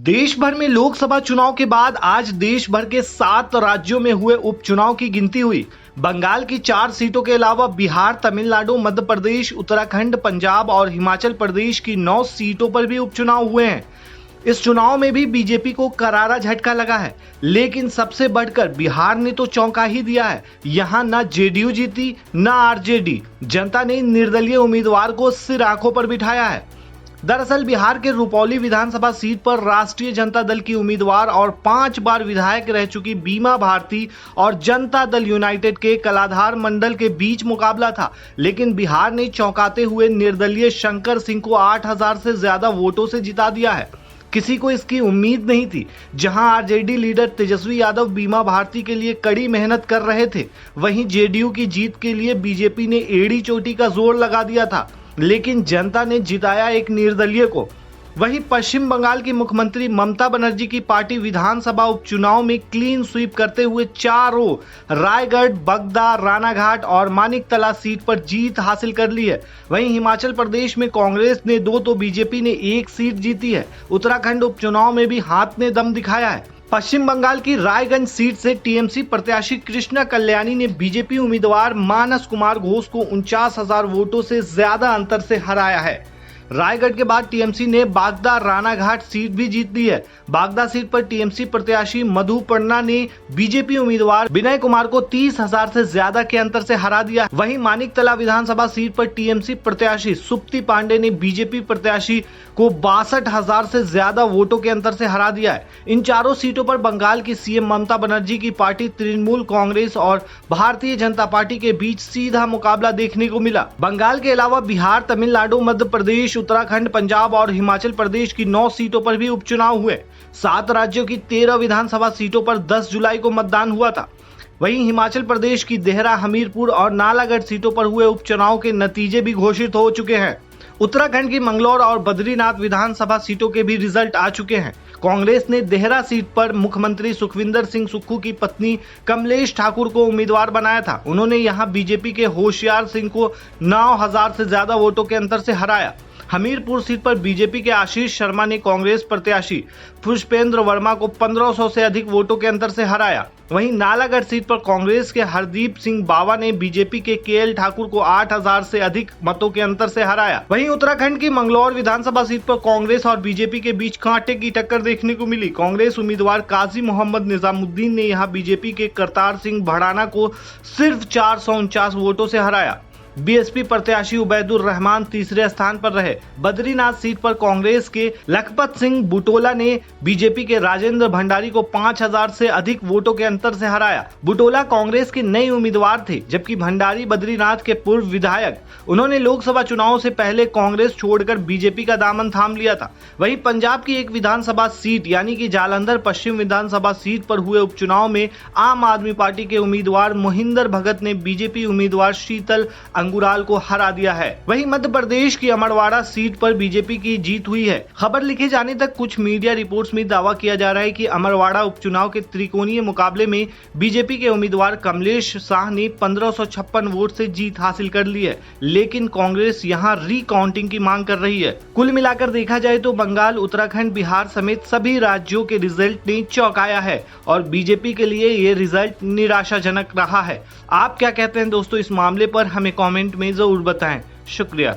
देश भर में लोकसभा चुनाव के बाद आज देश भर के 7 राज्यों में हुए उपचुनाव की गिनती हुई। बंगाल की 4 सीटों के अलावा बिहार, तमिलनाडु, मध्य प्रदेश, उत्तराखंड, पंजाब और हिमाचल प्रदेश की 9 सीटों पर भी उपचुनाव हुए हैं। इस चुनाव में भी बीजेपी को करारा झटका लगा है, लेकिन सबसे बढ़कर बिहार ने तो चौंका ही दिया है। यहां न जेडीयू जीती न आरजेडी। जनता ने निर्दलीय उम्मीदवार को सिर आंखों पर बिठाया है। दरअसल बिहार के रुपौली विधानसभा सीट पर राष्ट्रीय जनता दल की उम्मीदवार और 5 बार विधायक रह चुकी बीमा भारती और जनता दल यूनाइटेड के कलाधार मंडल के बीच मुकाबला था, लेकिन बिहार ने चौंकाते हुए निर्दलीय शंकर सिंह को 8000 से ज्यादा वोटों से जिता दिया है। किसी को इसकी उम्मीद नहीं थी। जहां आरजेडी लीडर तेजस्वी यादव बीमा भारती के लिए कड़ी मेहनत कर रहे थे, वहीं जेडीयू की जीत के लिए बीजेपी ने एड़ी चोटी का जोर लगा दिया था, लेकिन जनता ने जिताया एक निर्दलीय को। वहीं पश्चिम बंगाल की मुख्यमंत्री ममता बनर्जी की पार्टी विधानसभा उपचुनाव में क्लीन स्वीप करते हुए चारों रायगढ़, बगदा, रानाघाट और मानिकतला सीट पर जीत हासिल कर ली है। वहीं हिमाचल प्रदेश में कांग्रेस ने 2 तो बीजेपी ने 1 सीट जीती है। उत्तराखंड उपचुनाव में भी हाथ ने दम दिखाया है। पश्चिम बंगाल की रायगंज सीट से टीएमसी प्रत्याशी कृष्णा कल्याणी ने बीजेपी उम्मीदवार मानस कुमार घोष को 49,000 वोटों से ज्यादा अंतर से हराया है। रायगढ़ के बाद टीएमसी ने बागदा, रानाघाट सीट भी जीत ली है। बागदा सीट पर टीएमसी प्रत्याशी मधुपर्णा ने बीजेपी उम्मीदवार विनय कुमार को 30,000 से ज्यादा के अंतर से हरा दिया। वहीं मानिकतला विधानसभा सीट पर टीएमसी प्रत्याशी सुप्ति पांडे ने बीजेपी प्रत्याशी को 62,000 से ज्यादा वोटों के अंतर से हरा दिया है। इन चारों सीटों पर बंगाल की सीएम ममता बनर्जी की पार्टी तृणमूल कांग्रेस और भारतीय जनता पार्टी के बीच सीधा मुकाबला देखने को मिला। बंगाल के अलावा बिहार, तमिलनाडु, मध्य प्रदेश, उत्तराखंड, पंजाब और हिमाचल प्रदेश की 9 सीटों पर भी उपचुनाव हुए। 7 राज्यों की 13 विधानसभा सीटों पर 10 जुलाई को मतदान हुआ था। वहीं हिमाचल प्रदेश की देहरा, हमीरपुर और नालागढ़ सीटों पर हुए उपचुनाव के नतीजे भी घोषित हो चुके हैं। उत्तराखंड की मंगलौर और बद्रीनाथ विधानसभा सीटों के भी रिजल्ट आ चुके हैं। कांग्रेस ने देहरा सीट पर मुख्यमंत्री सुखविंदर सिंह सुक्खू की पत्नी कमलेश ठाकुर को उम्मीदवार बनाया था। उन्होंने यहां बीजेपी के होशियार सिंह को 9,000 से ज्यादा वोटों के अंतर से हराया। हमीरपुर सीट पर बीजेपी के आशीष शर्मा ने कांग्रेस प्रत्याशी पुष्पेंद्र वर्मा को 1500 से अधिक वोटों के अंतर से हराया। वहीं नालागढ़ सीट पर कांग्रेस के हरदीप सिंह बावा ने बीजेपी के केएल ठाकुर को 8,000 से अधिक मतों के अंतर से हराया। वहीं उत्तराखंड की मंगलौर विधानसभा सीट पर कांग्रेस और बीजेपी के बीच कांटे की टक्कर देखने को मिली। कांग्रेस उम्मीदवार काजी मोहम्मद निजामुद्दीन ने यहां बीजेपी के करतार सिंह भड़ाना को सिर्फ 449 वोटों से हराया। बीएसपी प्रत्याशी उबैदुर रहमान तीसरे स्थान पर रहे। बद्रीनाथ सीट पर कांग्रेस के लखपत सिंह बुटोला ने बीजेपी के राजेंद्र भंडारी को 5,000 से अधिक वोटों के अंतर से हराया। बुटोला कांग्रेस के नए उम्मीदवार थे, जबकि भंडारी बद्रीनाथ के पूर्व विधायक। उन्होंने लोकसभा चुनाव से पहले कांग्रेस छोड़कर बीजेपी का दामन थाम लिया था। वहीं पंजाब की एक विधानसभा सीट यानी कि जालंधर पश्चिम विधानसभा सीट पर हुए उपचुनाव में आम आदमी पार्टी के उम्मीदवार मोहिंदर भगत ने बीजेपी उम्मीदवार शीतल अंगुराल को हरा दिया है। वहीं मध्य प्रदेश की अमरवाड़ा सीट पर बीजेपी की जीत हुई है। खबर लिखे जाने तक कुछ मीडिया रिपोर्ट्स में दावा किया जा रहा है कि अमरवाड़ा उपचुनाव के त्रिकोणीय मुकाबले में बीजेपी के उम्मीदवार कमलेश शाह ने 1556 वोट से जीत हासिल कर ली है, लेकिन कांग्रेस यहां रीकाउंटिंग की मांग कर रही है। कुल मिलाकर देखा जाए तो बंगाल, उत्तराखंड, बिहार समेत सभी राज्यों के रिजल्ट ने चौंकाया है और बीजेपी के लिए ये रिजल्ट निराशाजनक रहा है। आप क्या कहते हैं दोस्तों इस मामले पर? हमें कमेंट में जरूर बताएं। शुक्रिया।